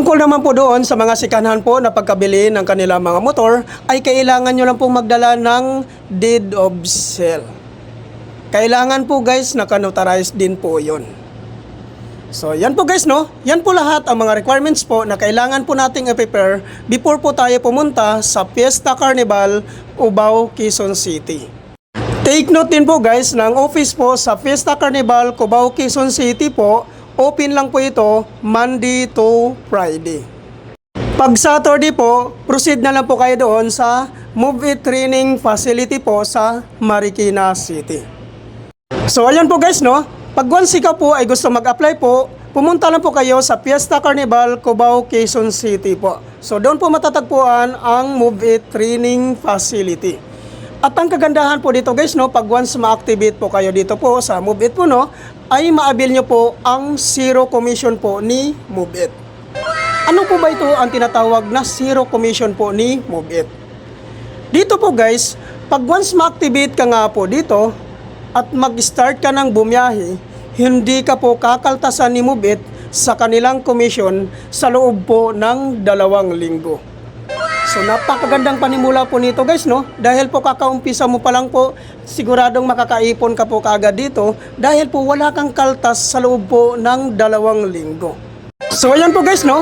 Tungkol naman po doon sa mga sikanhan po na pagkabili ng kanilang mga motor, ay kailangan nyo lang pong magdala ng deed of sale. Kailangan po guys, naka-notarize din po yun. So yan po guys, no? Yan po lahat ang mga requirements po na kailangan po nating i-prepare before po tayo pumunta sa Fiesta Carnival, Cubao, Quezon City. Take note din po guys, ng office po sa Fiesta Carnival, Cubao, Quezon City po, open lang po ito Monday to Friday. Pag Saturday po, proceed na lang po kayo doon sa Move It Training Facility po sa Marikina City. So ayan po guys, no? Pag once ikaw po ay gusto mag-apply po, pumunta lang po kayo sa Fiesta Carnival, Cubao, Quezon City po. So doon po matatagpuan ang Move It Training Facility. At ang kagandahan po dito guys, no, pag once ma-activate po kayo dito po sa Move It po, no, ay ma-avail nyo po ang zero commission po ni Move It. Ano po ba ito ang tinatawag na zero commission po ni Move It? Dito po guys, pag once ma-activate ka nga po dito at mag-start ka ng bumiyahe, hindi ka po kakaltasan ni Move It sa kanilang commission sa loob po ng 2 linggo. So napakagandang panimula po nito guys, no? Dahil po kakaumpisa mo pa lang po, siguradong makakaipon ka po kaagad dito dahil po wala kang kaltas sa loob po ng 2 linggo. So ayan po guys, no?